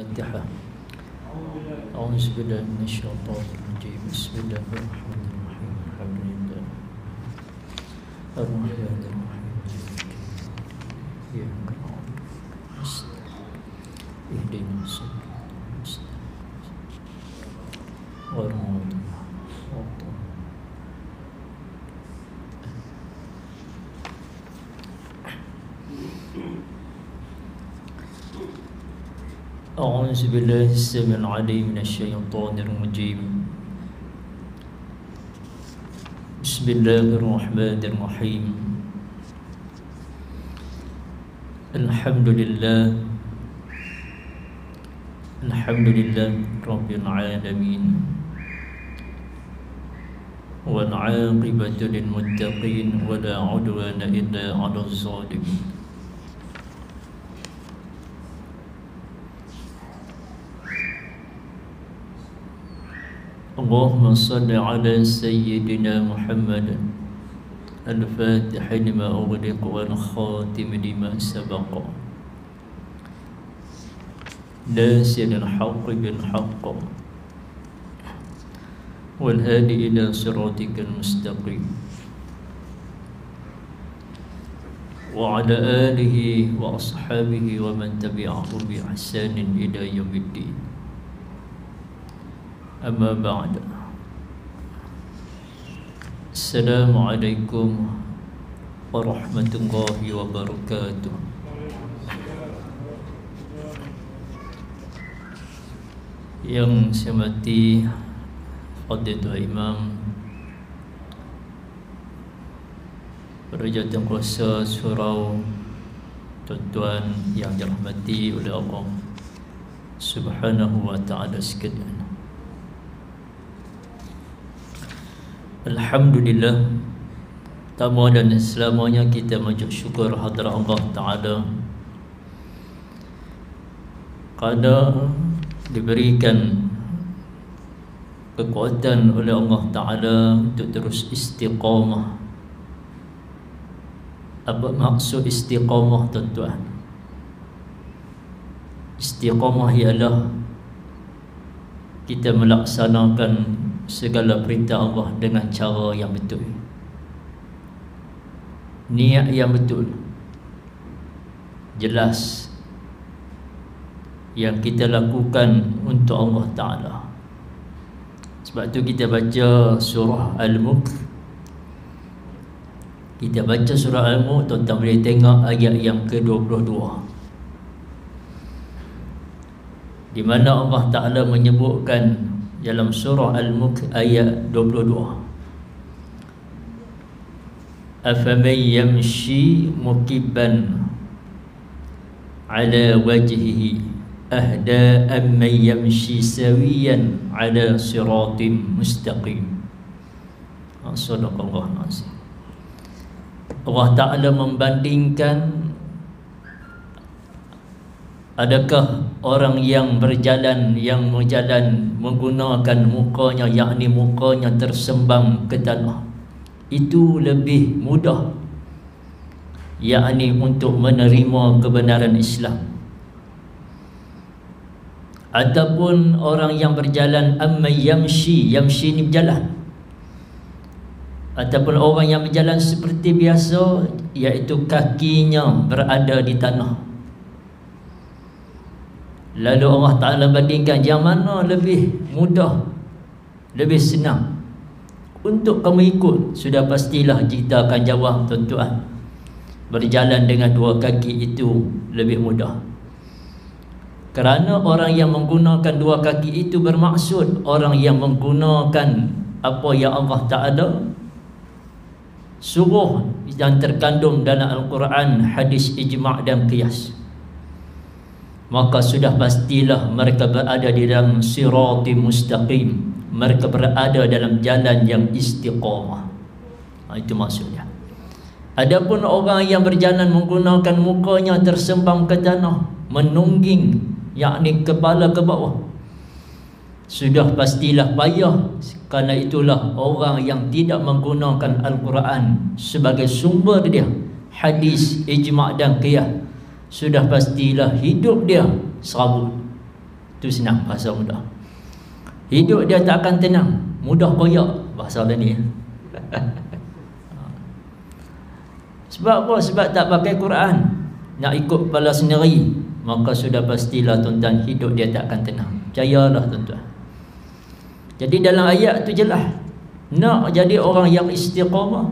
الفاتحة. أعوذ بالله من الشيطان الرجيم. بسم الله الرحمن الرحيم. الحمد لله الرحمن الرحيم. إياك نعبد ونستعين اهدنا الصراط المستقيم غير المغضوب عليهم. أعوذ بالله السميع العليم من الشيطان الرجيم. بسم الله الرحمن الرحيم. الحمد لله رب العالمين، والعاقبة للمتقين ولا عدوان إلا على الظالمين. اللهم صل على سيدنا محمد الفاتح لما أغلق والخاتم لما سبق ناصر الحق بالحق والهادي إلى صراطك المستقيم وعلى آله وأصحابه ومن تبعه بإحسان إلى يوم الدين. أما بعد، السلام عليكم ورحمة الله وبركاته. Yang saya hormati Fadilatul Imam para jawatankuasa surau, tuan-tuan yang dirahmati oleh Allah Subhanahu wa ta'ala sekalian. Alhamdulillah, pertama dan selamanya kita mengucap syukur hadrat Allah Ta'ala kerana diberikan kekuatan oleh Allah Ta'ala untuk terus istiqamah. Apa maksud istiqamah, tuan-tuan? Istiqamah ialah kita melaksanakan segala perintah Allah dengan cara yang betul, niat yang betul, jelas, yang kita lakukan untuk Allah Ta'ala. Sebab tu kita baca surah Al-Mulk. Kita baca surah Al-Mulk, tuan-tuan boleh tengok ayat yang ke-22, di mana Allah Ta'ala menyebutkan dalam surah Al-Mulk ayat 22, afaman yamshi mukibban ala wajhihi ahda amman yamshi sawiyan ala siratim mustaqim. Sadaqallahul azim. Allah Ta'ala membandingkan adakah orang yang berjalan menggunakan mukanya, yakni mukanya tersembam ke tanah, itu lebih mudah, yakni untuk menerima kebenaran Islam, ataupun orang yang berjalan amma yamshi ni berjalan, ataupun orang yang berjalan seperti biasa, iaitu kakinya berada di tanah. Lalu Allah Ta'ala bandingkan yang mana lebih mudah, lebih senang untuk kamu ikut. Sudah pastilah kita akan jawab, tuan-tuan, berjalan dengan dua kaki itu lebih mudah. Kerana orang yang menggunakan dua kaki itu bermaksud orang yang menggunakan apa yang Allah Ta'ala suruh dan terkandung dalam Al-Quran, hadis, ijma' dan qiyas. Maka sudah pastilah mereka berada di dalam siratim mustaqim, mereka berada dalam jalan yang istiqamah. Itu maksudnya. Adapun orang yang berjalan menggunakan mukanya tersembam ke tanah, menungging, yakni kepala ke bawah, sudah pastilah payah. Kerana itulah orang yang tidak menggunakan Al-Quran sebagai sumber dia, hadis, ijma' dan qiyas, sudah pastilah hidup dia serabut. Itu senang bahasa mudah. Hidup dia tak akan tenang, mudah koyak bahasa ni. Sebab apa? Sebab tak pakai Quran, nak ikut kepala sendiri, maka sudah pastilah tuan-tuan, hidup dia tak akan tenang. Percayalah tuan-tuan. Jadi dalam ayat tu jelas, nak jadi orang yang istiqamah,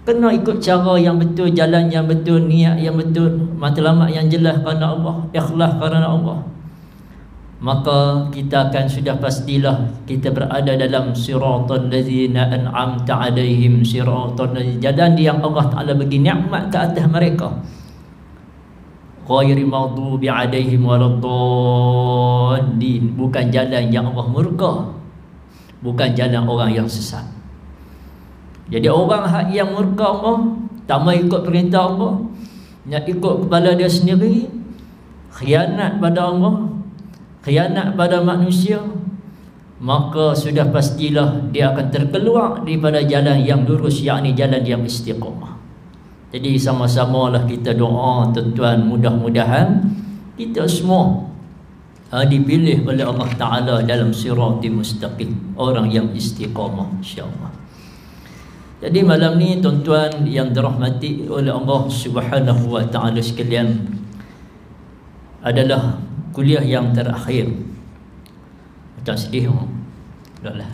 kena ikut cara yang betul, jalan yang betul, niat yang betul, matlamat yang jelas kerana Allah, ikhlas kerana Allah. Maka kita akan sudah pastilah kita berada dalam siratal ladzina an'amta alaihim, siratal jalan yang Allah Ta'ala bagi nikmat ke atas mereka, ghairi maghdubi alaihim waladdallin, bukan jalan yang Allah murka, bukan jalan orang yang sesat. Jadi orang yang murka Allah, tak mau ikut perintah Allah, nak ikut kepala dia sendiri, khianat pada Allah, khianat pada manusia, maka sudah pastilah dia akan terkeluar daripada jalan yang lurus, yakni jalan yang istiqamah. Jadi sama-samalah kita doa tuan-tuan, mudah-mudahan kita semua dipilih oleh Allah Ta'ala dalam siratul mustaqim, orang yang istiqamah, insya-Allah. Jadi malam ni tuan-tuan yang dirahmati oleh Allah Subhanahu wa Ta'ala sekalian, adalah kuliah yang terakhir. Tak sedih taklah.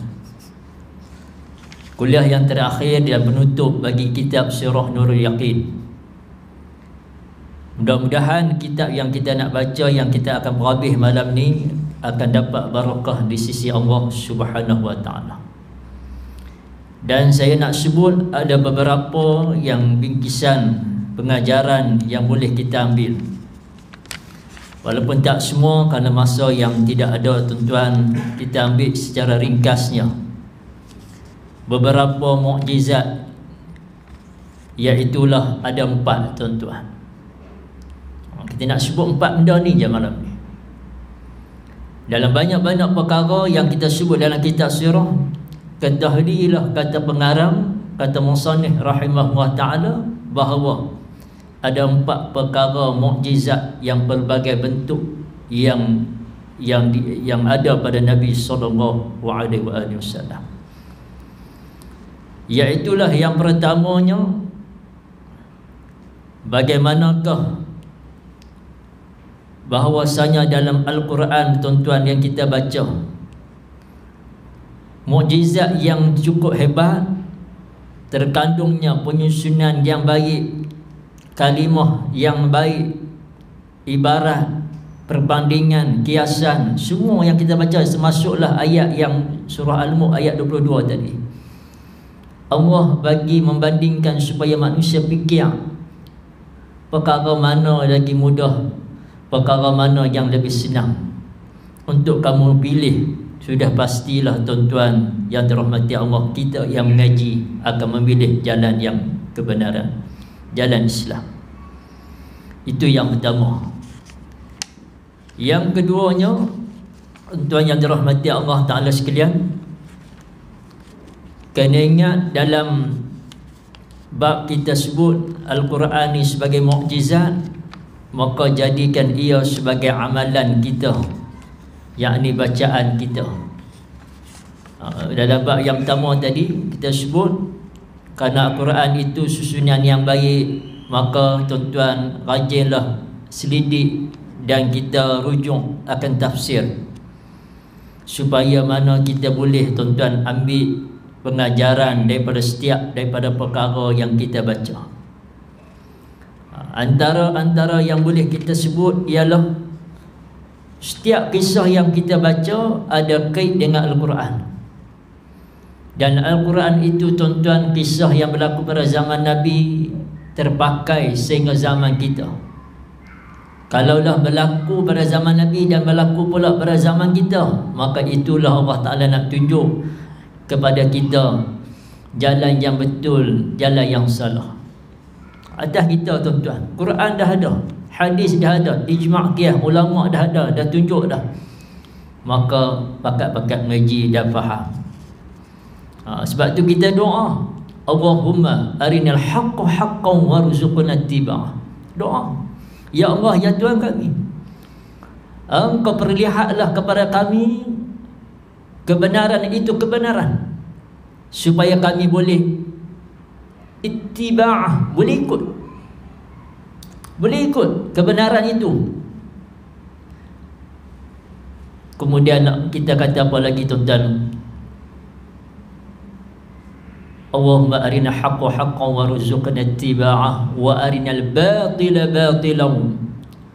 Kuliah yang terakhir dan penutup bagi kitab Sirah Nurul Yaqin. Mudah-mudahan kitab yang kita nak baca, yang kita akan berhabis malam ni, akan dapat barakah di sisi Allah Subhanahu wa Ta'ala. Dan saya nak sebut ada beberapa yang bingkisan pengajaran yang boleh kita ambil. Walaupun tak semua kerana masa yang tidak ada tuan-tuan, kita ambil secara ringkasnya beberapa mukjizat, iaitulah ada 4 tuan-tuan. Kita nak sebut 4 benda ni je malam ni. Dalam banyak-banyak perkara yang kita sebut dalam kitab sirah, ketahuilah kata pengarang, kata musannif rahimahullah ta'ala, bahawa ada 4 perkara mukjizat yang berbagai bentuk yang ada pada Nabi SAW. Iaitulah yang pertamanya, bagaimanakah bahawasanya dalam Al-Quran tuan-tuan yang kita baca, mukjizat yang cukup hebat, terkandungnya penyusunan yang baik, kalimah yang baik, ibarat, perbandingan, kiasan, semua yang kita baca, termasuklah ayat yang surah Al-Mulk ayat 22 tadi. Allah bagi membandingkan supaya manusia fikir perkara mana lagi mudah, perkara mana yang lebih senang untuk kamu pilih. Sudah pastilah tuan-tuan yang dirahmati Allah, kita yang mengaji akan memilih jalan yang kebenaran, jalan Islam. Itu yang pertama. Yang keduanya, tuan yang dirahmati Allah Ta'ala sekalian, kena ingat dalam bab kita sebut Al-Quran ni sebagai mukjizat, maka jadikan ia sebagai amalan kita, yakni bacaan kita. Dalam bab yang pertama tadi kita sebut, kerana Al-Quran itu susunan yang baik, maka tuan-tuan rajinlah selidik dan kita rujuk akan tafsir, supaya mana kita boleh tuan-tuan ambil pengajaran daripada perkara yang kita baca. Antara yang boleh kita sebut ialah setiap kisah yang kita baca ada kait dengan Al-Quran. Dan Al-Quran itu tuan-tuan, kisah yang berlaku pada zaman Nabi terpakai sehingga zaman kita. Kalaulah berlaku pada zaman Nabi dan berlaku pula pada zaman kita, maka itulah Allah Ta'ala nak tunjuk kepada kita jalan yang betul, jalan yang salah. Atas kita tuan-tuan, Quran dah ada, hadis dah ada, ijma' qiyas ulama dah ada, dah tunjuk dah. Maka pakat-pakat mengaji dan faham. Sebab tu kita doa, Allahumma arinal haqqa haqqan warzuqna ittiba'ah. Doa, ya Allah, ya Tuhan kami, engkau perlihatlah kepada kami kebenaran itu kebenaran, supaya kami boleh ittiba'ah, boleh ikut kebenaran itu. Kemudian kita kata apa lagi tuan-tuan? Allahumma arina haqqa haqqan warzuqna ittiba'ah wa arinal batila batilan,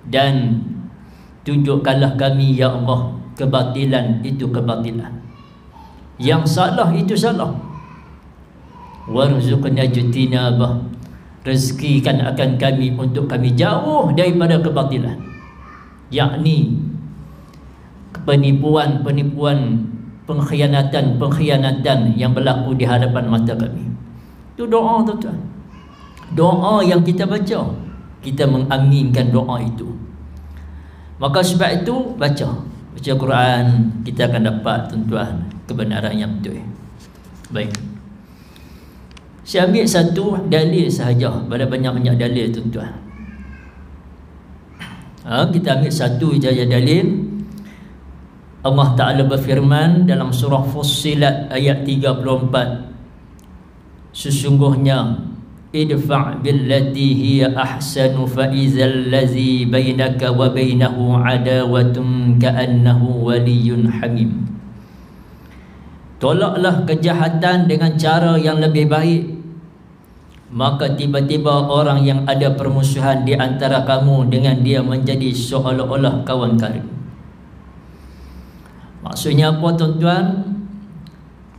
dan tunjukkanlah kami ya Allah kebatilan itu kebatilan, yang salah itu salah. Warzuqna ijtinabah, rezekikan akan kami untuk kami jauh daripada kebatilan, yakni penipuan, pengkhianatan yang berlaku di hadapan mata kami. Itu doa tuan-tuan. Doa yang kita baca, kita mengaminkan doa itu. Maka sebab itu baca Quran, kita akan dapat tuan-tuan kebenaran yang betul. Baik. Saya ambil satu dalil sahaja pada banyak-banyak dalil tuan-tuan. Kita ambil satu saja dalil. Allah Ta'ala berfirman dalam surah Fussilat ayat 34, sesungguhnya idfa' billati hiya ahsanu fa idzal ladzi bainaka wa bainahu adawatun ka'annahu waliyyun hamim. Tolaklah kejahatan dengan cara yang lebih baik, maka tiba-tiba orang yang ada permusuhan di antara kamu dengan dia menjadi seolah-olah kawan karib. Maksudnya apa tuan-tuan?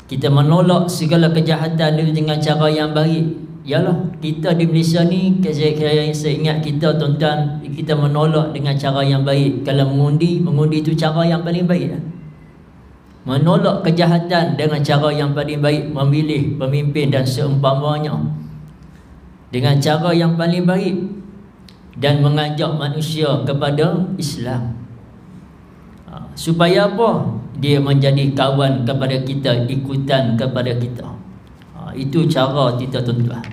Kita menolak segala kejahatan dengan cara yang baik. Yalah, kita di Malaysia ni, saya ingat kita tuan-tuan, kita menolak dengan cara yang baik. Kalau mengundi itu cara yang paling baik. Menolak kejahatan dengan cara yang paling baik, memilih pemimpin dan seumpamanya dengan cara yang paling baik, dan mengajak manusia kepada Islam. Supaya apa? Dia menjadi kawan kepada kita, ikutan kepada kita. Itu cara kita tuan-tuan.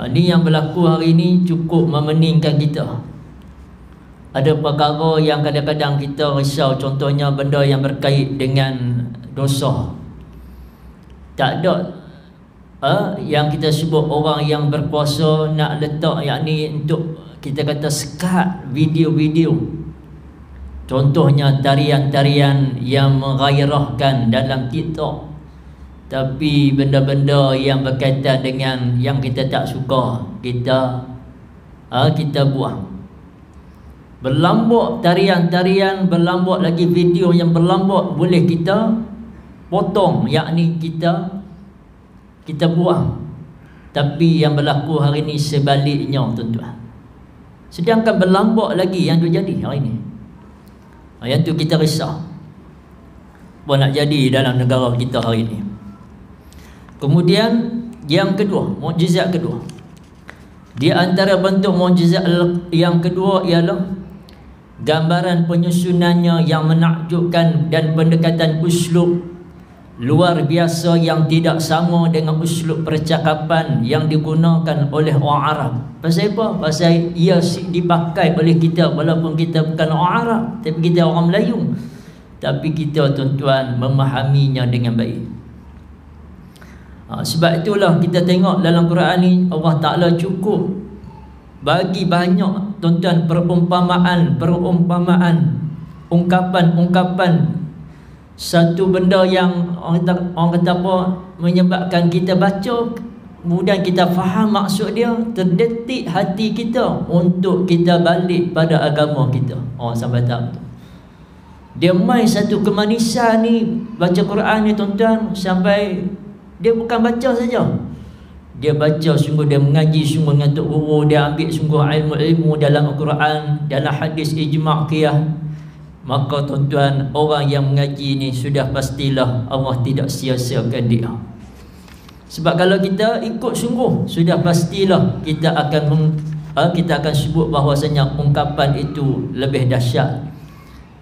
Ini yang berlaku hari ini cukup memeningkan kita. Ada perkara yang kadang-kadang kita risau, contohnya benda yang berkait dengan dosa. Tak ada yang kita sebut orang yang berpuasa nak letak, yakni untuk kita kata sekat video-video. Contohnya tarian-tarian yang menggairahkan dalam TikTok, tapi benda-benda yang berkaitan dengan yang kita tak suka, kita buang. Berlambak tarian-tarian, berlambak lagi video yang berlambak, boleh kita potong, yakni kita buang. Tapi yang berlaku hari ini sebaliknya tuan-tuan. Sedangkan berlambak lagi yang terjadi hari ini. Yang tu kita risau apa nak jadi dalam negara kita hari ini. Kemudian yang kedua, mukjizat kedua, di antara bentuk mukjizat yang kedua ialah gambaran penyusunannya yang menakjubkan dan pendekatan uslub luar biasa yang tidak sama dengan uslub percakapan yang digunakan oleh orang Arab. Pasal apa? Pasal ia dipakai oleh kita, walaupun kita bukan orang Arab, tapi kita orang Melayu. Tapi kita tuan-tuan memahaminya dengan baik. Sebab itulah kita tengok dalam Quran ni Allah Ta'ala cukup bagi banyak tuan-tuan perumpamaan, ungkapan satu benda yang orang kata apa, menyebabkan kita baca, kemudian kita faham maksud dia, terdetik hati kita untuk kita balik pada agama kita. Sampai tahap tu dia main satu kemanisan ni, baca Quran ni tuan-tuan, sampai dia bukan baca saja, dia baca sungguh, dia mengaji sungguh dengan Tok Guru, dia ambil sungguh ilmu dalam Al-Quran, dalam hadis ijma' qiyas. Maka tuan-tuan, orang yang mengaji ni sudah pastilah Allah tidak sia-siakan dia. Sebab kalau kita ikut sungguh, sudah pastilah kita akan sebut bahawasanya ungkapan itu lebih dahsyat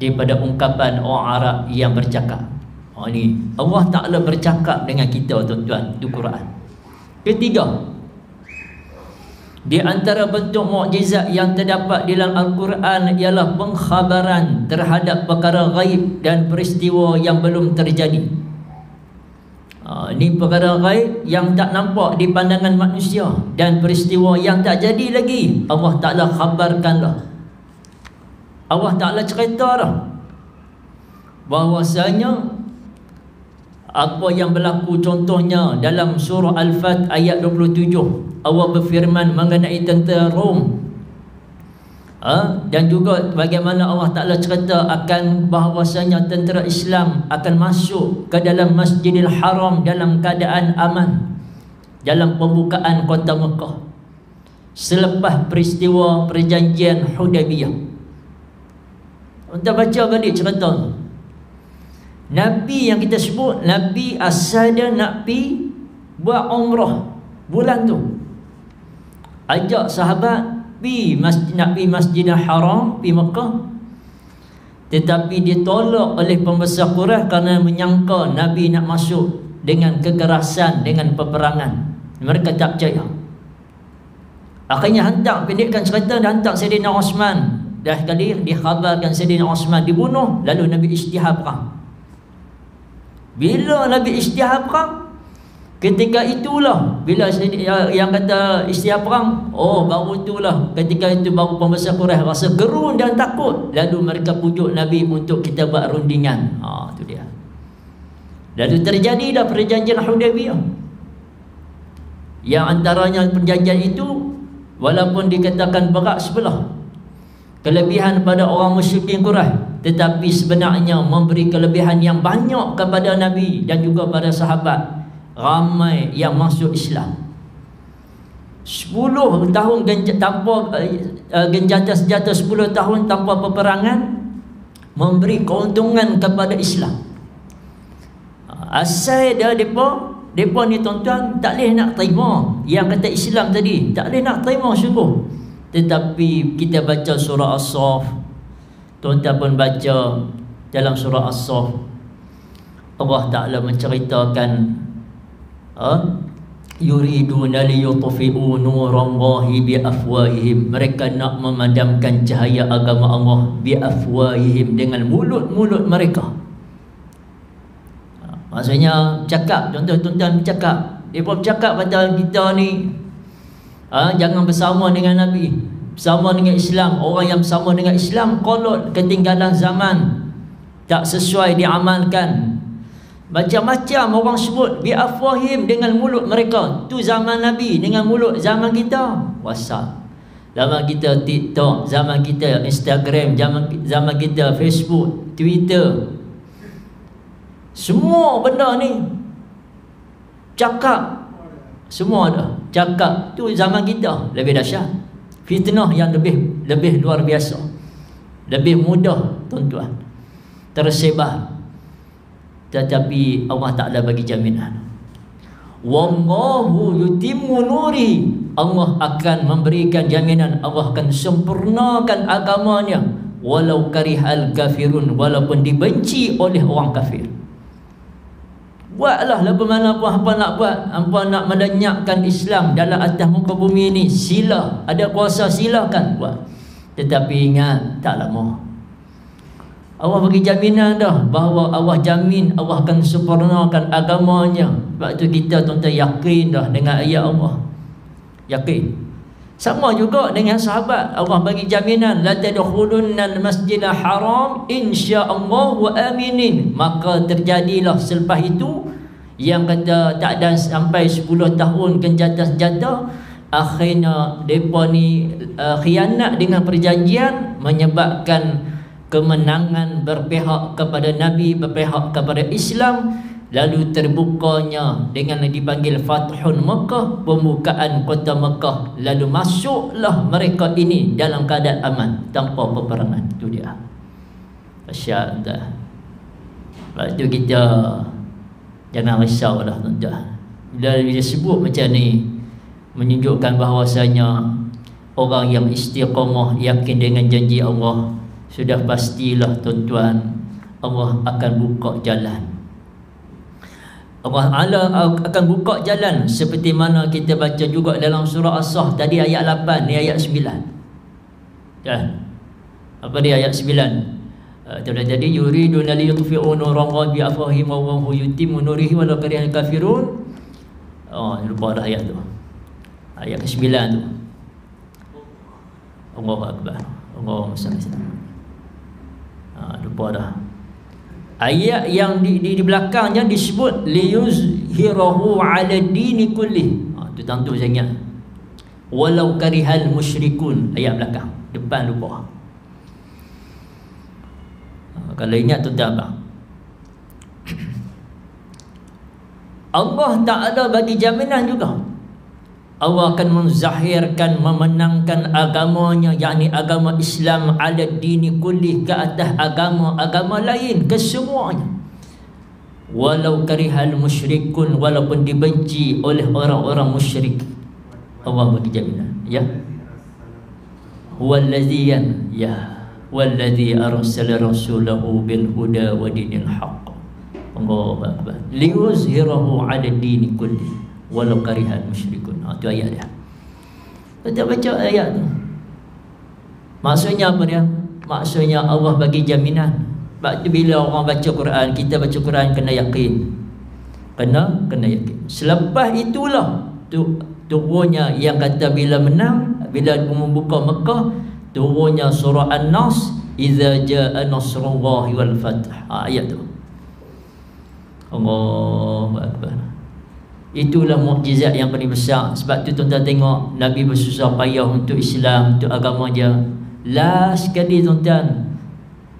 daripada ungkapan orang Arab yang bercakap. Ini Allah Ta'ala bercakap dengan kita tuan-tuan, itu Quran. Ketiga, Di antara bentuk mukjizat yang terdapat di dalam Al-Quran ialah pengkhabaran terhadap perkara ghaib dan peristiwa yang belum terjadi. Ini perkara ghaib yang tak nampak di pandangan manusia dan peristiwa yang tak jadi lagi, Allah Ta'ala khabarkanlah. Allah Ta'ala cerita dah bahwasanya apa yang berlaku. Contohnya dalam surah Al-Fat ayat 27, Allah berfirman mengenai tentera Rom, dan juga bagaimana Allah Ta'ala cerita akan bahawasanya tentera Islam akan masuk ke dalam Masjidil Haram dalam keadaan aman dalam pembukaan kota Mekah selepas peristiwa perjanjian Hudaybiyah. Kita baca balik cerita Nabi yang kita sebut Nabi asal dia nak pi buat umrah bulan tu, ajak sahabat nak pi Masjidil Haram, pi Mekah, tetapi ditolak oleh pembesar Quraisy kerana menyangka Nabi nak masuk dengan kekerasan, dengan peperangan. Mereka tak percaya. Akhirnya hantar, pendekkan cerita, dia hantar Sayyidina Osman. Dah kali dikhabarkan Sayyidina Osman dibunuh, lalu Nabi isytihar perang. Bila Nabi isytihar perang, ketika itulah bila yang kata isytihar perang, baru itulah ketika itu baru pembesar Quraisy rasa gerun dan takut, lalu mereka pujuk Nabi untuk kita buat rundingan. Itu dia. Lalu terjadilah perjanjian Hudaybiyah, yang antaranya perjanjian itu walaupun dikatakan berat sebelah kelebihan pada orang musyrikin Quraisy, tetapi sebenarnya memberi kelebihan yang banyak kepada Nabi dan juga pada sahabat. Ramai yang masuk Islam. 10 tahun tanpa genjatan senjata, 10 tahun tanpa peperangan, memberi keuntungan kepada Islam. Asal dia depa ni tuan-tuan tak boleh nak terima yang kata Islam tadi, tak boleh nak terima sungguh. Tetapi kita baca surah As-Saff, tuan-tuan pun baca dalam surah As-Saff, Allah Ta'ala menceritakan yuriduna liyutfi'u nurallahi biafwahihim, mereka nak memadamkan cahaya agama Allah biafwahihim, dengan mulut-mulut mereka. Maksudnya cakap, tuan-tuan bercakap, mereka bercakap pada kita ni, jangan bersama dengan Nabi, bersama dengan Islam. Orang yang bersama dengan Islam kolot ketinggalan zaman, tak sesuai diamalkan. Macam-macam orang sebut biafwahim, dengan mulut mereka. Tu zaman Nabi, dengan mulut zaman kita WhatsApp, zaman kita TikTok, zaman kita Instagram, zaman kita Facebook, Twitter. Semua benda ni cakap, semua ada cakap. Tu zaman kita lebih dahsyat. Fitnah yang lebih luar biasa, lebih mudah tuan-tuan tersebar. Tetapi Allah Ta'ala bagi jaminan, wallahu yutimmu nuri, Allah akan memberikan jaminan, Allah akan sempurnakan agamanya, walau karihal kafirun, walaupun dibenci oleh orang kafir. Buatlah lepas mana apa nak buat, apa nak melenyapkan Islam dalam atas muka bumi ini, sila, ada kuasa silakan buat. Tetapi ingat, tak lama Allah bagi jaminan dah, bahawa Allah jamin Allah akan sempurnakan agamanya. Sebab tu kita tuan-tuan yakin dah dengan ayat Allah, yakin. Sama juga dengan sahabat, Allah bagi jaminan, la tadkhulunnal masjidal haram insyaallah wa aminin. Maka terjadilah selepas itu yang kata tak ada sampai 10 tahun genjatan senjata, akhirnya mereka ni khianat dengan perjanjian, menyebabkan kemenangan berpihak kepada Nabi, berpihak kepada Islam. Lalu terbukanya dengan dipanggil Fathun Mekah, pembukaan kota Mekah. Lalu masuklah mereka ini dalam keadaan aman, tanpa peperangan. Itu dia dahsyat dah. Sebab itu kita jangan risau lah tuan-tuan. Bila sebut macam ni, menunjukkan bahawasanya orang yang istiqamah, yakin dengan janji Allah, sudah pastilah tuan-tuan Allah akan buka jalan. Allah Ta'ala akan buka jalan seperti mana kita baca juga dalam surah As-Sah tadi ayat 8, ni ayat 9. Kan? Apa dia ayat 9? Jadi yuriduna liyutfi'u nurallahi bi afwahihim wa huwa yutimmu nurihi walau karihal kafirun. Oh, lupa dah ayat tu. Ayat ke-9 tu. Allahu akbar. Allahumma salli alaihi. Lupa dah. Ayat yang di belakangnya disebut liyuzhirahu 'ala dini kulli. Tu tentu saya ingat. Walau karihal musyrikun, ayat belakang. Depan lupa. Kalau ingat tu tak apa. Allah Ta'ala bagi jaminan juga. Allah akan menzahirkan, memenangkan agamanya, yakni agama Islam ala dini kulli, ke atas agama-agama lain, kesemuanya. Walau karihal musyrikun, walaupun dibenci oleh orang-orang musyrik, Allah bagi jaminan. Ya. Wallazi wallazi arsala rasulahu bil huda wa dinil haqq. Allahu akbar. Liyuzhirahu 'ala dini kulli walau karihal musyrikun. Itu ayat dia. Kita baca ayat tu. Maksudnya apa dia? Maksudnya Allah bagi jaminan. Sebab tu bila orang baca Quran, kita baca Quran kena yakin. Kena yakin. Selepas itulah turunnya yang kata bila menang, bila membuka Mekah, turunnya surah An-Nas, idza jaa nasrullahi wal fath. Ayat tu. Allahu akbar. Itulah mukjizat yang paling besar. Sebab tu tuan-tuan tengok Nabi bersusah payah untuk Islam, untuk agama dia. Last sekali tuan-tuan,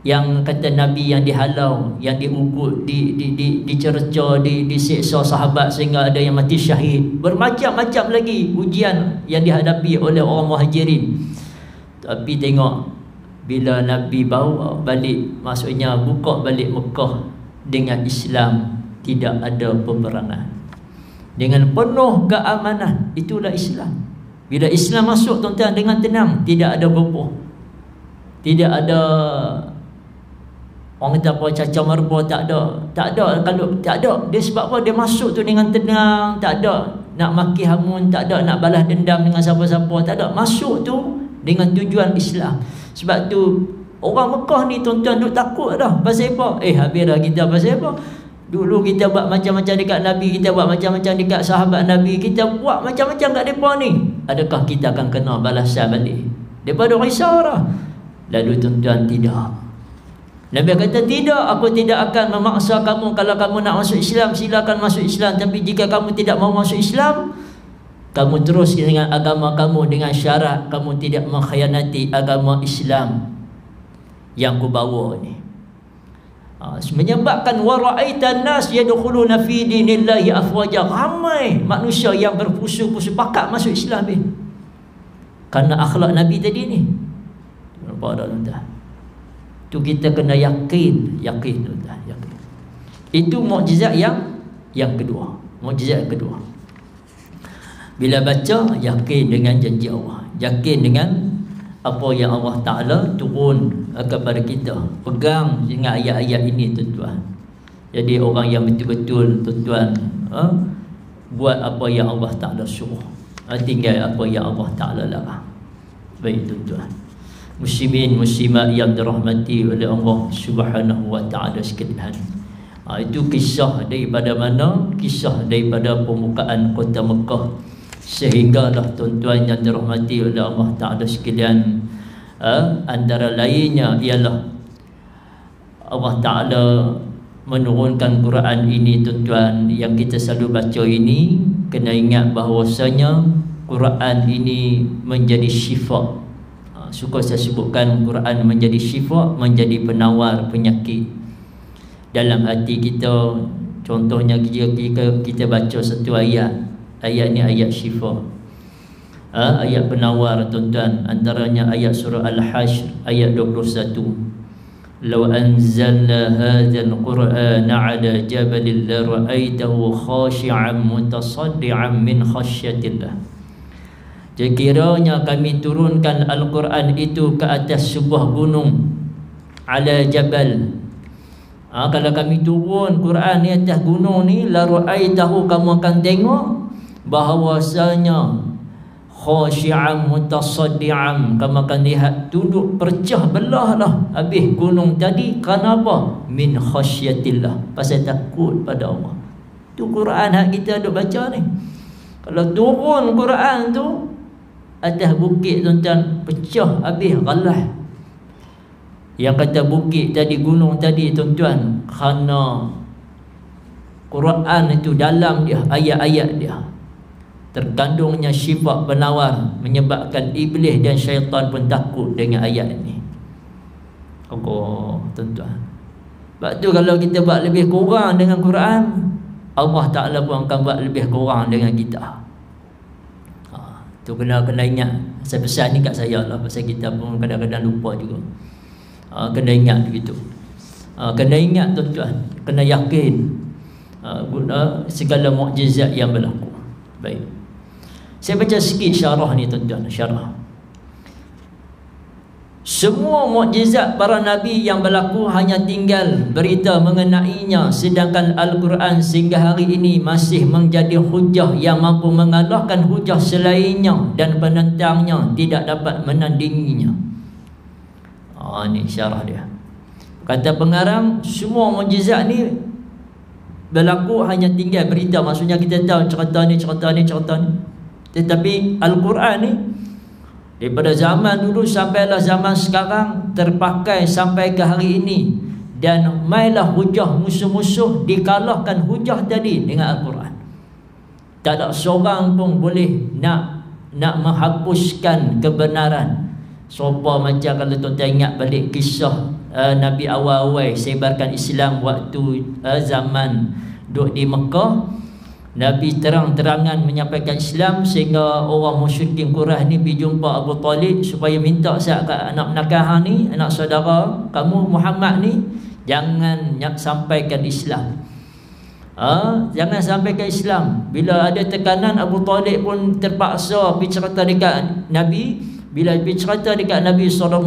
yang kata Nabi yang dihalau, yang diugut, dicerca, diseksa sahabat sehingga ada yang mati syahid. Bermacam-macam lagi ujian yang dihadapi oleh orang Muhajirin. Tapi tengok bila Nabi bawa balik, maksudnya buka balik Mekah dengan Islam, tidak ada peperangan, dengan penuh keamanan. Itulah Islam. Bila Islam masuk tuan-tuan dengan tenang, tidak ada gopoh, tidak ada orang kata apa cacau merbau, tak ada. Kalau tak ada, dia sebab apa? Dia masuk tu dengan tenang, tak ada nak maki hamun, tak ada nak balas dendam dengan siapa-siapa, tak ada. Masuk tu dengan tujuan Islam. Sebab tu orang Mekah ni tuan-tuan duk takut dah. Pasal apa? Habis dah kita pasal apa? Dulu kita buat macam-macam dekat Nabi, kita buat macam-macam dekat sahabat Nabi, kita buat macam-macam kat mereka ni. Adakah kita akan kena balasan balik? Mereka dah risau dah. Lalu tuan-tuan, tidak. Nabi kata, tidak, aku tidak akan memaksa kamu. Kalau kamu nak masuk Islam, silakan masuk Islam. Tapi jika kamu tidak mau masuk Islam, kamu terus dengan agama kamu, dengan syarat kamu tidak mengkhianati agama Islam yang ku bawa ni. Menyebabkan wara'aitan nas yadkhuluna fi dinillahi afwaja. Ramai manusia yang berpusu-pusu pakat masuk Islam ni kerana akhlak Nabi tadi ni. Nampak tak tuan-tuan? Tu kita kena yakin tuan-tuan, yakin. Itu mukjizat yang kedua. Mukjizat kedua. Bila baca, yakin dengan janji Allah, yakin dengan apa yang Allah Ta'ala turun kepada kita. Pegang dengan ayat-ayat ini tuan-tuan. Jadi orang yang betul-betul tuan-tuan buat apa yang Allah Ta'ala suruh, tinggal apa yang Allah Ta'ala larang. Baik tuan-tuan, muslimin muslimat yang dirahmati oleh Allah Subhanahu wa Ta'ala sekalian. Itu kisah daripada mana? Kisah daripada pembukaan kota Mekah. Sehinggalah tuan-tuan yang dirahmati oleh Allah Ta'ala sekalian, antara lainnya ialah Allah Ta'ala menurunkan Quran ini tuan-tuan, yang kita selalu baca ini. Kena ingat bahawasanya Quran ini menjadi syifa. Suka saya sebutkan Quran menjadi syifa, menjadi penawar penyakit dalam hati kita. Contohnya jika kita baca satu ayat ni ayat syifa, ayat penawar tuan-tuan. Antaranya ayat surah Al-Hashr ayat 21. Law anzalna hadzal qur'ana 'ala jabalin la ra'aitahu khashi'an mutasaddian min khasyatillah. Sekiranya kami turunkan Al-Quran itu ke atas sebuah gunung, 'ala jabal, Kalau kami turun Quran ni atas gunung ni, la ra'aitahu, kamu akan tengok bahawasanya khashi'an mutasaddi'an, kamu akan lihat tunduk percah belah lah habis gunung tadi. Kenapa? Min khasyatillah, pasal takut pada Allah. Tu Quran hak kita duk baca ni. Kalau turun Quran tu atas bukit tuan-tuan, pecah habis galah. Yang kata bukit tadi, gunung tadi tuan-tuan, kerana Quran itu dalam dia, ayat-ayat dia terkandungnya sifat penawar, menyebabkan iblis dan syaitan pun takut dengan ayat ini. Oh tuan-tuan, sebab tu kalau kita buat lebih kurang dengan Quran, Allah Ta'ala pun akan buat lebih kurang dengan kita. Tu kena ingat. Saya pesan ni kat saya lah, pasal kita pun kadang-kadang lupa juga. Kena ingat begitu. Kena ingat tuan-tuan, kena yakin guna segala mukjizat yang berlaku. Baik, saya baca sikit syarah ni tuan-tuan. Syarah: semua mukjizat para nabi yang berlaku hanya tinggal berita mengenainya, sedangkan Al-Quran sehingga hari ini masih menjadi hujah yang mampu mengalahkan hujah selainnya, dan penentangnya tidak dapat menandinginya. Ni syarah dia. Kata pengarang, semua mukjizat ni berlaku hanya tinggal berita. Maksudnya kita tahu cerita ni. Tetapi Al-Quran ni daripada zaman dulu sampailah zaman sekarang, terpakai sampai ke hari ini. Dan mailah hujah musuh-musuh dikalahkan hujah tadi dengan Al-Quran. Tak ada seorang pun boleh nak menghapuskan kebenaran. Sopa macam kalau tuan-tuan ingat balik kisah Nabi awal-awal sebarkan Islam waktu zaman duduk di Mekah. Nabi terang-terangan menyampaikan Islam, sehingga orang musyrikin Quraisy ni pergi jumpa Abu Talib supaya minta anak nakah ni, anak saudara kamu Muhammad ni, jangan sampaikan Islam. Jangan sampaikan Islam. Bila ada tekanan, Abu Talib pun terpaksa pergi cerita dekat Nabi. Bila pergi cerita dekat Nabi SAW,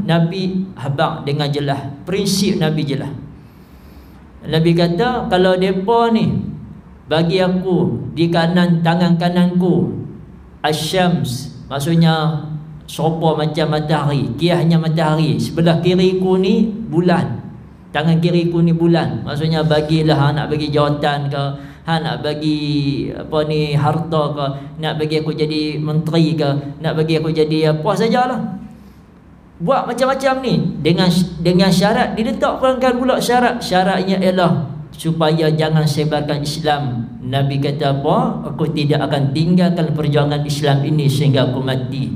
Nabi habaq dengan jelas, prinsip Nabi jelas. Nabi kata, kalau mereka ni bagi aku di kanan tangan kananku asyams, maksudnya serupa macam matahari, kiahnya matahari, sebelah kiriku ni bulan, tangan kiriku ni bulan. Maksudnya bagilah, nak bagi jawatan ke, nak bagi harta ke, nak bagi aku jadi menteri ke, nak bagi aku jadi apa sajalah. Buat macam-macam ni dengan syarat, diletakkan pula syaratnya ialah supaya jangan sebarkan Islam. Nabi kata apa? Aku tidak akan tinggalkan perjuangan Islam ini sehingga aku mati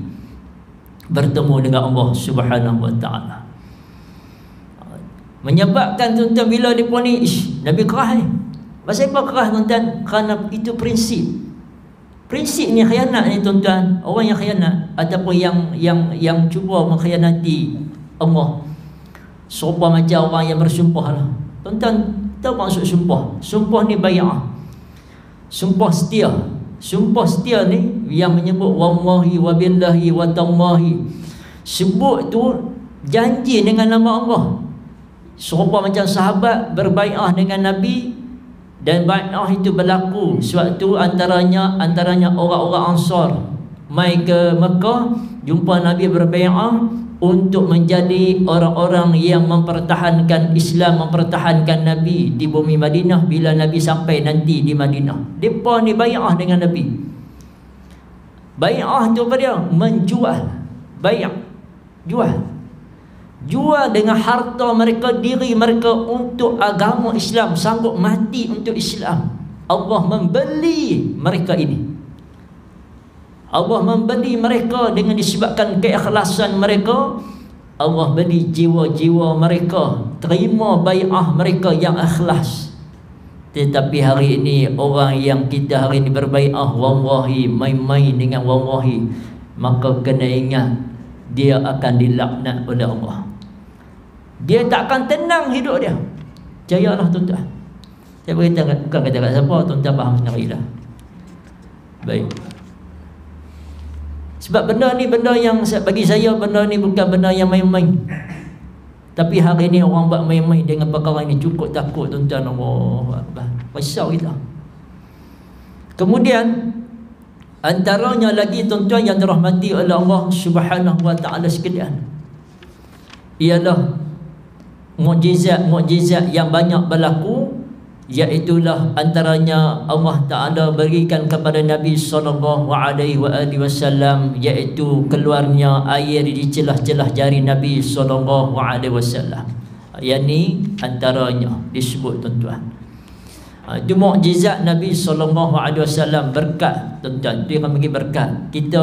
bertemu dengan Allah Subhanahu wa taala. Menyebabkan tuan-tuan bila dia pun ni Nabi kerah ni. Pasal apa kerah tuan-tuan? Kerana itu prinsip. Prinsip ni khianat ni tuan-tuan. Orang yang khianat ataupun yang cuba mengkhianati Allah, serupa macam orang yang bersumpah lah. Tuan-tuan tahu maksud sumpah? Sumpah ni bai'ah. Sumpah setia. Sumpah setia ni yang menyebut wallahi wa billahi wa tallahi. Sebut tu janji dengan nama Allah. Serupa macam sahabat berbai'ah dengan Nabi, dan bai'ah itu berlaku sewaktu antaranya orang-orang Ansar mai ke Mekah, jumpa Nabi berbai'ah untuk menjadi orang-orang yang mempertahankan Islam, mempertahankan Nabi di bumi Madinah bila Nabi sampai nanti di Madinah. Mereka ni bai'ah dengan Nabi. Bai'ah tu apa dia? Menjual. Bai'ah, jual dengan harta mereka, diri mereka untuk agama Islam, sanggup mati untuk Islam. Allah membeli mereka ini. Allah membeli mereka dengan disebabkan keikhlasan mereka. Allah beli jiwa-jiwa mereka, terima bai'ah mereka yang ikhlas. Tetapi hari ini orang yang kita hari ini berbai'ah wallahi, main-main dengan wallahi, maka kena ingat dia akan dilaknat oleh Allah. Dia takkan tenang hidup dia. Percayalah tuan-tuan. Saya beritahu, bukan kata kat siapa, tuan-tuan faham sendirilah. Baik. Sebab benda ni benda yang bagi saya, benda ni bukan benda yang main-main. Tapi hari ni orang buat main-main dengan perkara ini, cukup takut tuan-tuan. Allah Akbar, risau kita. Kemudian antaranya lagi tuan-tuan yang dirahmati oleh Allah Subhanahu wa taala sekalian, ialah mukjizat yang banyak berlaku, iaitulah antaranya Allah Taala berikan kepada Nabi sallallahu alaihi wasallam, iaitu keluarnya air di celah-celah jari Nabi sallallahu alaihi wasallam. Yang ni antaranya disebut tuan-tuan. Itu mukjizat Nabi sallallahu alaihi wasallam, berkat tuan-tuan. Dia akan bagi berkat. Kita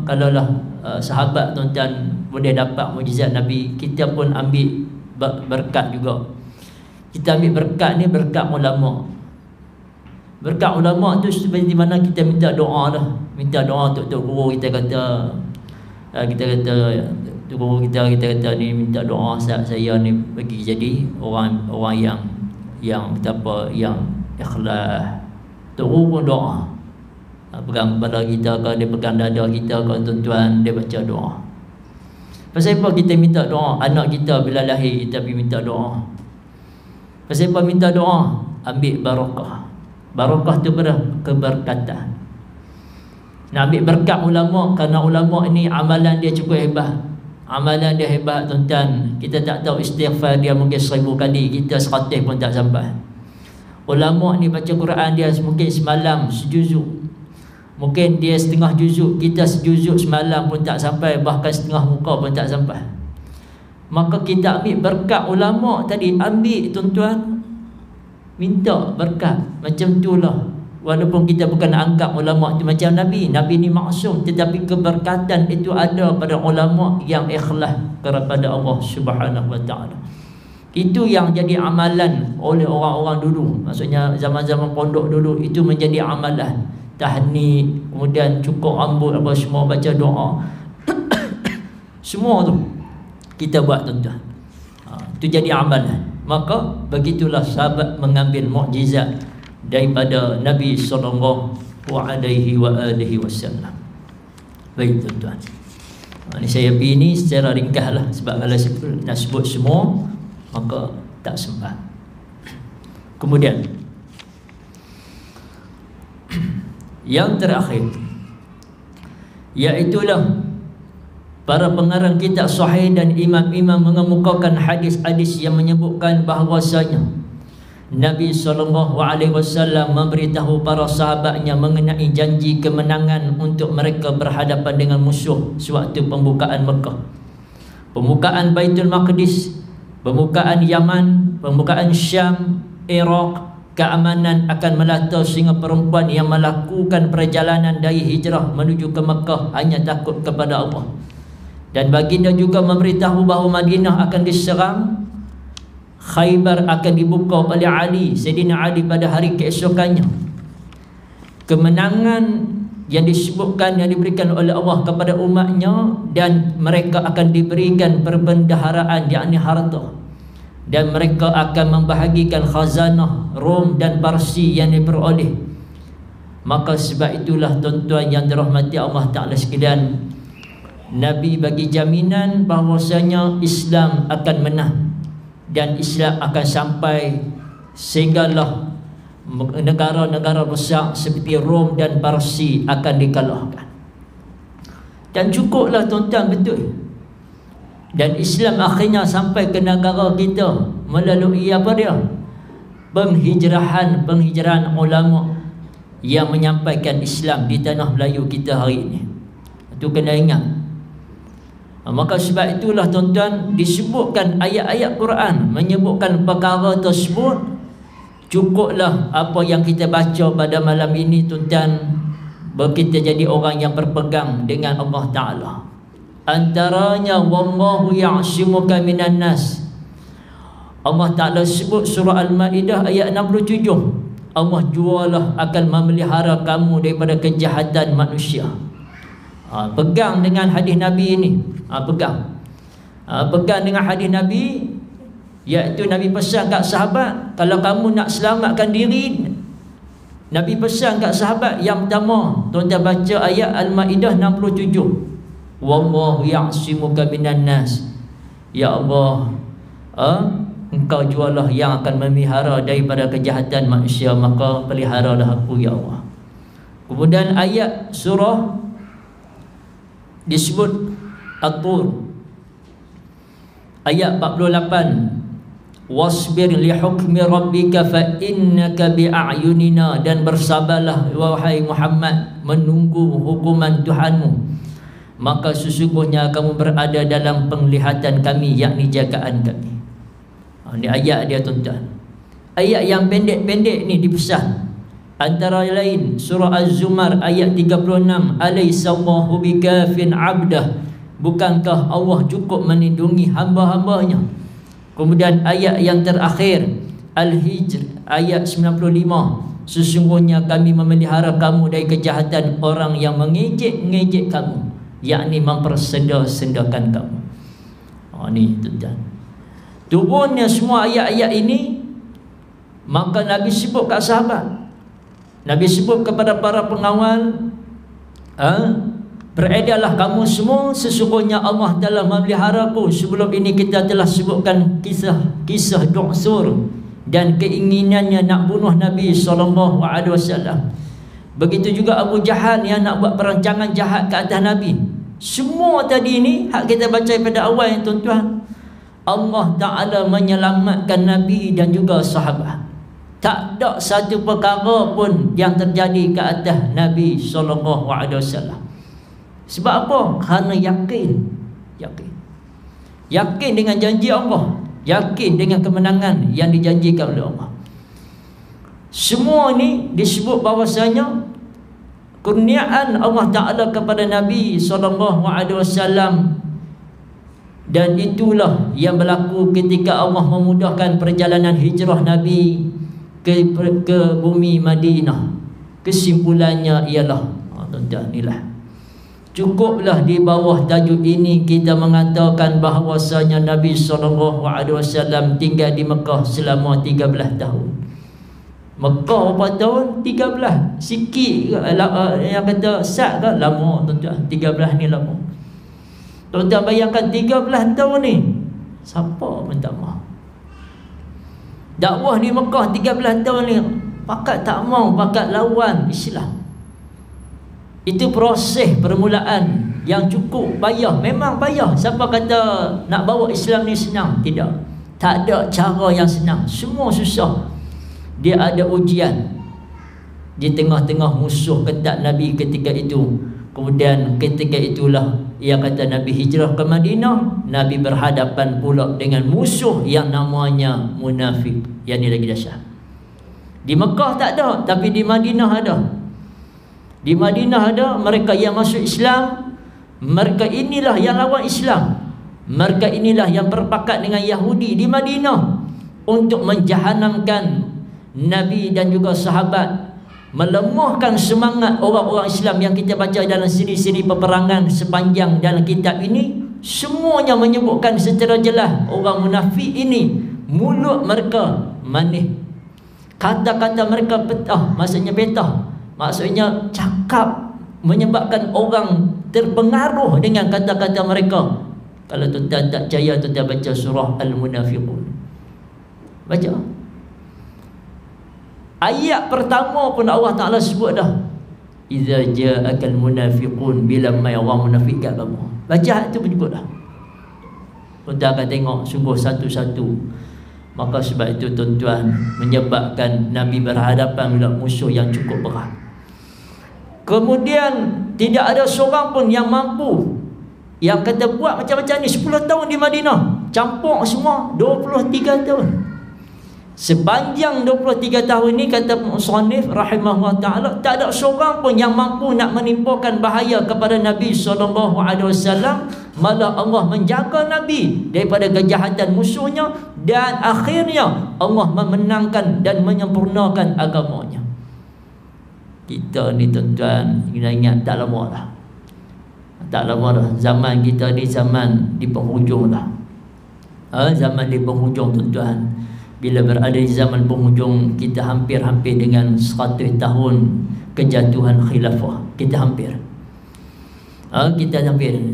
kalaulah sahabat tuan-tuan boleh dapat mukjizat Nabi, kita pun ambil berkat juga. Kita ambil berkat ni, berkat ulama. Berkat ulama tu seperti mana kita minta doa lah. Minta doa untuk guru kita kata, guru kita kata ni minta doa saya ni bagi jadi orang yang apa, yang ikhlas. Guru pun doa. Pegang kepala kita ke, dia pegang dada kita ke tuan-tuan, dia baca doa. Pasal apa kita minta doa? Anak kita bila lahir kita pergi minta doa. Pasal apa minta doa? Ambil barakah. Barakah tu keberkatan. Nak ambil berkat ulama, kerana ulama ni amalan dia cukup hebat. Amalan dia hebat tuan-tuan. Kita tak tahu istighfar dia mungkin 1000 kali, kita 100 pun tak sampai. Ulama ni baca Quran dia mungkin semalam sejuzuk, mungkin dia setengah juzuk, kita sejuzuk semalam pun tak sampai, bahkan setengah muka pun tak sampai. Maka kita ambil berkat ulama tadi, ambil tuan-tuan, minta berkat. Macam itulah. Walaupun kita bukan anggap ulama itu macam Nabi, Nabi ni maksum, tetapi keberkatan itu ada pada ulama yang ikhlas kepada Allah Subhanahu wa taala. Itu yang jadi amalan oleh orang-orang dulu. Maksudnya zaman-zaman pondok dulu itu menjadi amalan. Tahnik, kemudian cukur rambut apa semua, baca doa. Semua tu kita buat tuan-tuan. Itu jadi amalan. Maka begitulah sahabat mengambil mukjizat daripada Nabi sallallahu alaihi wasallam. Baik tuan-tuan. Ini saya pergi ni secara ringkaslah, sebab kalau nak sebut semua maka tak sempat. Kemudian yang terakhir, iaitulah para pengarang kitab sahih dan imam-imam mengemukakan hadis-hadis yang menyebutkan bahawasanya Nabi SAW memberitahu para sahabatnya mengenai janji kemenangan untuk mereka berhadapan dengan musuh sewaktu pembukaan Mekah, pembukaan Baitul Maqdis, pembukaan Yaman, pembukaan Syam, Iraq. Keamanan akan melata sehingga perempuan yang melakukan perjalanan dari hijrah menuju ke Mekah hanya takut kepada Allah. Dan baginda juga memberitahu bahawa Madinah akan diserang, Khaybar akan dibuka oleh Ali, Sayyidina Ali pada hari keesokannya. Kemenangan yang disebutkan, yang diberikan oleh Allah kepada umatnya, dan mereka akan diberikan perbendaharaan, yakni harta, dan mereka akan membahagikan khazanah Rom dan Parsi yang diperoleh. Maka sebab itulah tuan-tuan yang dirahmati Allah Ta'ala sekalian, Nabi bagi jaminan bahawasanya Islam akan menang dan Islam akan sampai sehinggalah negara-negara besar seperti Rom dan Parsi akan dikalahkan. Dan cukuplah tuan-tuan, betul. Dan Islam akhirnya sampai ke negara kita melalui apa dia? Penghijrahan ulama yang menyampaikan Islam di tanah Melayu kita hari ini. Itu kena ingat. Maka sebab itulah tuan-tuan, disebutkan ayat-ayat Quran menyebutkan perkara tersebut. Cukuplah apa yang kita baca pada malam ini tuan-tuan, kita jadi orang yang berpegang dengan Allah Ta'ala. Antaranya wallahu ya'simuka minan nas. Allah Ta'ala sebut surah Al-Ma'idah ayat 67, Allah jualah akan memelihara kamu daripada kejahatan manusia. Pegang dengan hadis Nabi ini. Pegang dengan hadis Nabi, iaitu Nabi pesan kat sahabat, kalau kamu nak selamatkan diri, Nabi pesan kat sahabat yang pertama, tuan-tuan baca ayat Al-Ma'idah 67, wallahu ya'simuka minan nas. Ya Allah, Engkau jualah yang akan memelihara daripada kejahatan manusia, maka peliharalah aku ya Allah. Kemudian ayat surah disebut At-Tur ayat 48, wasbir li hukmi rabbika fa innaka bi a'yunina, dan bersabarlah wahai Muhammad menunggu hukuman Tuhanmu, maka sesungguhnya kamu berada dalam penglihatan kami, yakni jagaan kami. Ini ayat dia tuan-tuan. Ayat yang pendek-pendek ni dipesan. Antara lain surah Az-Zumar ayat 36, alaysallahu bikafin 'abdah, bukankah Allah cukup melindungi hamba-hambanya. Kemudian ayat yang terakhir Al-Hijr ayat 95, sesungguhnya kami memelihara kamu dari kejahatan orang yang mengejek-ngejek kamu, yakni mempersenda-sendakan kamu. Ni tuan-tuan. Turunnya semua ayat-ayat ini, maka Nabi sebut kat sahabat, Nabi sebut kepada para pengawal, beredarlah kamu semua, sesungguhnya Allah telah memeliharaku. Sebelum ini kita telah sebutkan kisah Du'sur dan keinginannya nak bunuh Nabi SAW. Begitu juga Abu Jahal yang nak buat perancangan jahat ke atas Nabi. Semua tadi ini hak kita baca pada awal yang tuan-tuan, Allah Ta'ala menyelamatkan Nabi dan juga sahabat. Tak ada satu perkara pun yang terjadi ke atas Nabi SAW. Sebab apa? Kerana yakin. Yakin dengan janji Allah, yakin dengan kemenangan yang dijanjikan oleh Allah. Semua ini disebut bahawasanya kurniaan Allah Ta'ala kepada Nabi SAW. Dan itulah yang berlaku ketika Allah memudahkan perjalanan hijrah Nabi ke bumi Madinah. Kesimpulannya ialah, tuan-tuan, inilah cukuplah di bawah tajuk ini kita mengatakan bahawasanya Nabi SAW tinggal di Mekah selama 13 tahun. Mekah berapa tahun? 13. Sikit yang kata sat ke? Lama tuan-tuan. 13 ni lama. Tuan-tuan bayangkan 13 tahun ni, siapa minta maaf? Dakwah di Mekah 13 tahun ni, pakat tak mau, pakat lawan Islam. Itu proses permulaan yang cukup payah. Memang payah. Siapa kata nak bawa Islam ni senang? Tidak. Tak ada cara yang senang. Semua susah. Dia ada ujian di tengah-tengah musuh ketat Nabi ketika itu. Kemudian ketika itulah ia kata Nabi hijrah ke Madinah. Nabi berhadapan pula dengan musuh yang namanya munafik. Yang ni lagi dahsyat. Di Mekah tak ada, tapi di Madinah ada. Di Madinah ada mereka yang masuk Islam. Mereka inilah yang lawan Islam. Mereka inilah yang berpakat dengan Yahudi di Madinah untuk menjahanamkan Nabi dan juga sahabat, melemahkan semangat orang-orang Islam yang kita baca dalam siri-siri peperangan sepanjang dalam kitab ini. Semuanya menyebutkan secara jelas orang munafik ini mulut mereka manis, kata-kata mereka petah, maksudnya betah, maksudnya cakap menyebabkan orang terpengaruh dengan kata-kata mereka. Kalau tuan-tuan tak percaya, tuan-tuan baca surah Al-Munafiqun. Baca ayat pertama pun Allah Ta'ala sebut dah, Iza ja'akal munafiqun, bila mai orang munafik kat kamu. Baca ayat tu pun sebut dah. Tuan-tuan akan tengok sungguh satu-satu. Maka sebab itu tuan-tuan, menyebabkan Nabi berhadapan dengan musuh yang cukup berat. Kemudian tidak ada seorang pun yang mampu, yang kata buat macam-macam ni. 10 tahun di Madinah, campur semua 23 tahun. Sepanjang 23 tahun ni, kata musannif rahimahullah ta'ala, tak ada seorang pun yang mampu nak menimpakan bahaya kepada Nabi SAW. Malah Allah menjaga Nabi daripada kejahatan musuhnya, dan akhirnya Allah memenangkan dan menyempurnakan agamanya. Kita ni tuan-tuan, kena ingat tak lama dah. Tak lama dah. Zaman kita ni zaman di penghujung dah. Zaman di penghujung tuan-tuan. Bila berada di zaman penghujung, kita hampir-hampir dengan 100 tahun kejatuhan khilafah. Kita hampir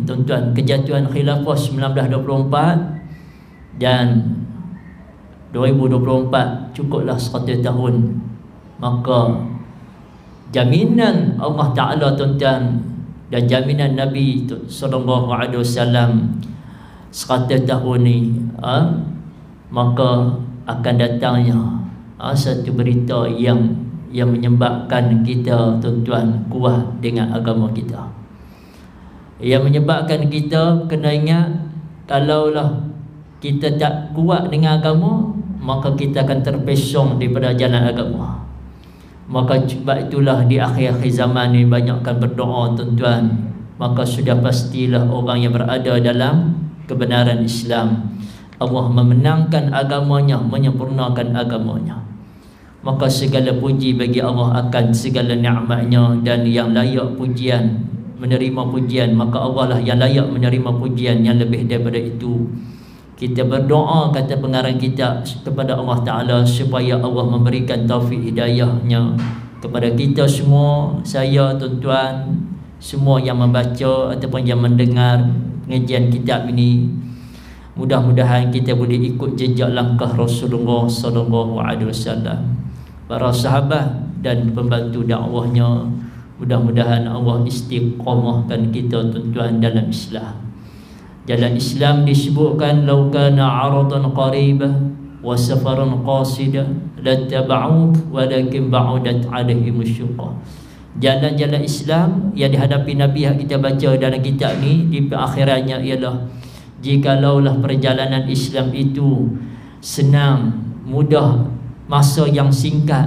tuan-tuan, kejatuhan khilafah 1924, dan 2024 cukuplah 100 tahun. Maka jaminan Allah Ta'ala tuan-tuan dan jaminan Nabi SAW 100 tahun ni, maka akan datangnya satu berita yang menyebabkan kita tuan-tuan kuat dengan agama kita. Yang menyebabkan kita kena ingat, kalaulah kita tak kuat dengan agama, maka kita akan terpesong daripada jalan agama. Maka sebab itulah di akhir-akhir zaman ni banyakkan berdoa tuan-tuan. Maka sudah pastilah orang yang berada dalam kebenaran Islam, Allah memenangkan agamanya, menyempurnakan agamanya. Maka segala puji bagi Allah akan segala nikmatnya, dan yang layak pujian, menerima pujian, maka Allah lah yang layak menerima pujian yang lebih daripada itu. Kita berdoa, kata pengarang kita, kepada Allah Ta'ala supaya Allah memberikan taufik hidayahnya kepada kita semua, saya, tuan-tuan, semua yang membaca ataupun yang mendengar pengajian kitab ini. Mudah-mudahan kita boleh ikut jejak langkah Rasulullah SAW, para sahabat dan pembantu dakwahnya. Mudah-mudahan Allah istiqamahkan kita tuan-tuan dalam Islam. Jalan Islam disebutkan law kana 'aradan qaribah wa safaran qasidah lattaba'uk walakin ba'udat 'alaihim asyuqah. Jalan-jalan Islam yang dihadapi Nabi yang kita baca dalam kitab ni, di akhirannya ialah jikalaulah perjalanan Islam itu senang, mudah, masa yang singkat,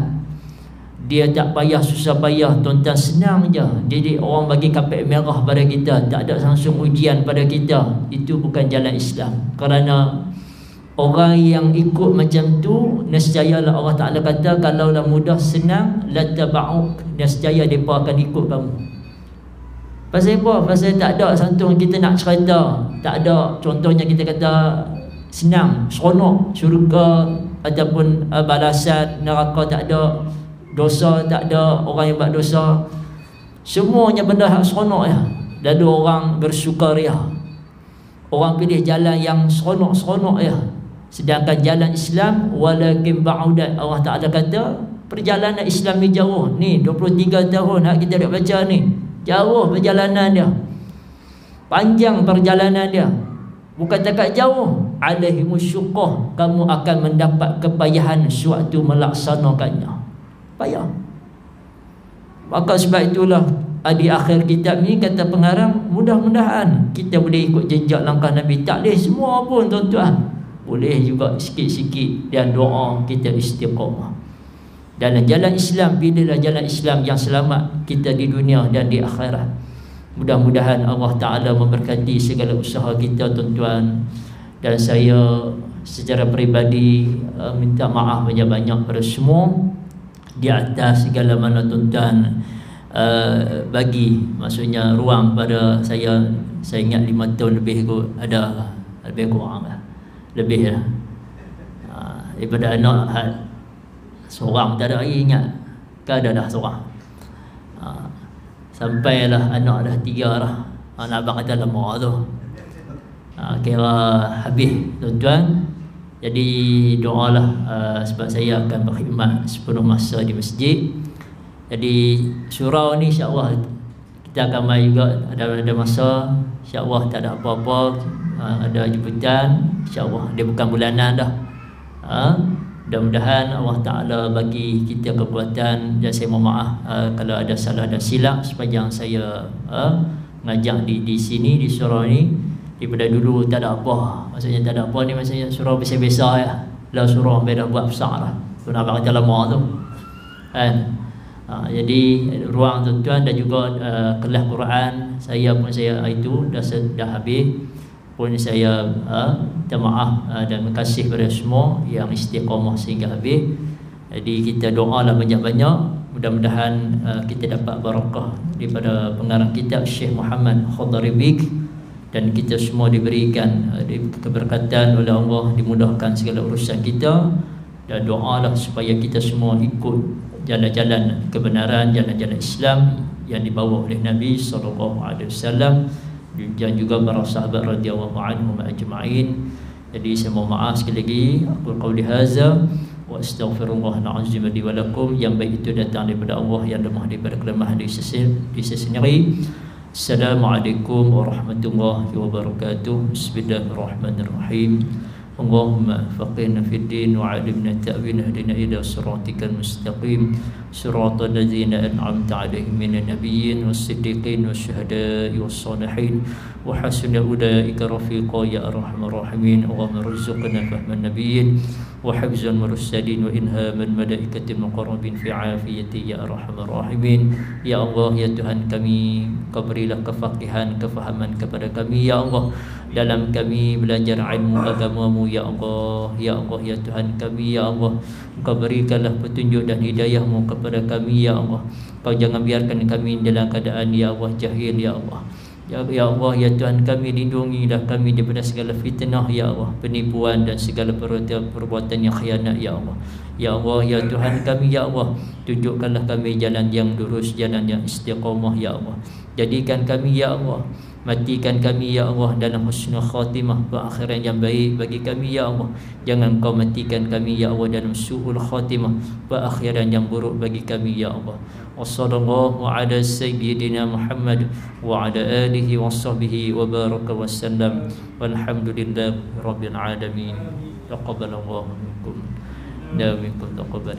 dia tak payah susah payah tuan-tuan, senang je. Jadi orang bagi kapet merah pada kita, tak ada langsung ujian pada kita, itu bukan jalan Islam. Kerana orang yang ikut macam tu, nescayalah Allah Ta'ala kata, kalaulah mudah senang, lattaba'uk, nescaya mereka akan ikut kamu. Pasal apa? Pasal tak ada santun kita nak cerita, tak ada. Contohnya kita kata senang, seronok, syurga ataupun balasan neraka tak ada, dosa tak ada, orang yang buat dosa, semuanya benda hak seronok ya. Lalu orang bersukaria, orang pilih jalan yang seronok-seronok ya. Sedangkan jalan Islam walakin ba'udat, Allah Ta'ala kata perjalanan Islam ni jauh. Ni 23 tahun hak kita dah baca ni, jauh perjalanan dia, panjang perjalanan dia. Bukan takat jauh, alaihimus syuqah, kamu akan mendapat kepayahan sewaktu melaksanakannya. Payah. Maka sebab itulah di akhir kitab ni kata pengarang, mudah-mudahan kita boleh ikut jejak langkah Nabi. Tak boleh semua pun tuan-tuan, boleh juga sikit-sikit, dan doa kita istiqamah dalam jalan Islam. Pilihlah jalan Islam yang selamat kita di dunia dan di akhirat. Mudah-mudahan Allah Ta'ala memberkati segala usaha kita tuan-tuan. Dan saya secara peribadi minta maaf banyak-banyak pada semua di atas segala mana tuan-tuan bagi, maksudnya ruang pada saya. Saya ingat 5 tahun lebih kot, ada lebih kurang lah, lebih lah, daripada anak seorang tak ada lagi, ingat kan, ada dah seorang, sampailah anak dah 3 lah. Anak abang kata lama tu, kira habis tuan-tuan. Jadi doalah, sebab saya akan berkhidmat sepenuh masa di masjid. Jadi surau ni insya-Allah kita akan mai juga, ada masa insya-Allah, tak ada apa-apa, ada jemputan insya-Allah. Dia bukan bulanan dah. Mudah-mudahan Allah Ta'ala bagi kita kekuatan. Dan saya mohon maaf kalau ada salah dan silap sepanjang saya ngajak di sini, di surau ni. Daripada dulu tak ada apa, maksudnya tak ada apa ni, maksudnya surau biasa-biasa ya. Lah surau beda buat besar lah, pun abang kata lama tu kan. Jadi ruang tuan-tuan dan juga kelas Quran saya pun, saya itu dah habis pun. Saya minta maaf dan terima kasih kepada semua yang istiqamah sehingga habis. Jadi kita doalah banyak-banyak, mudah-mudahan kita dapat barakah daripada pengarang kitab Syekh Muhammad Khadari Bik, dan kita semua diberikan keberkatan oleh Allah, dimudahkan segala urusan kita. Dan doalah supaya kita semua ikut jalan-jalan kebenaran, jalan-jalan Islam yang dibawa oleh Nabi SAW dan juga para sahabat radhiyallahu anhum ajma'in. Jadi saya mohon maaf sekali lagi. Aku qauli hadza wa astaghfirullahal azim li wa lakum. Yang baik itu datang daripada Allah, yang lemah daripada kelemahan di sisi sendiri. Assalamualaikum warahmatullahi wabarakatuh. Bismillahirrahmanirrahim. Allahumma faqihna fid din wa 'allimna ta'wil, hadina ila siratikal mustaqim, siratal ladzina an'amta 'alaihim minan nabiyyin was-siddiqin wasyuhada'i was-shalihin wa hasuna ulaika rafiqa ya arhamar rahimin. Allahumma rzuqna fahman nabiyyin wa hifzal mursalin wa ilhaman malaikatil muqarrabin fi 'afiyati ya arhamar rahimin. Ya Allah, ya Tuhan kami, Kau berilah kefakihan, kefahaman kepada kami ya Allah, dalam kami belajar ilmu agamamu ya Allah. Ya Allah, ya Tuhan kami ya Allah, Kau berikanlah petunjuk dan hidayahmu kepada kami ya Allah. Kau jangan biarkan kami dalam keadaan ya Allah jahil ya Allah. Ya Allah, ya Tuhan kami, lindungilah kami daripada segala fitnah ya Allah, penipuan dan segala perbuatan yang khianat ya Allah. Ya Allah, ya Tuhan kami ya Allah, tunjukkanlah kami jalan yang lurus, jalan yang istiqamah ya Allah. Jadikan kami ya Allah, matikan kami ya Allah dalam husnul khatimah, berakhiran yang baik bagi kami ya Allah. Jangan Kau matikan kami ya Allah dalam su'ul khatimah, berakhiran yang buruk bagi kami ya Allah. Wassallallahu ala sayyidina Muhammad wa ala alihi wa sahbihi wa baraka wa sallam. Walhamdulillahi rabbil alamin. Taqabbalallahu minkum. Da minkum taqabbal.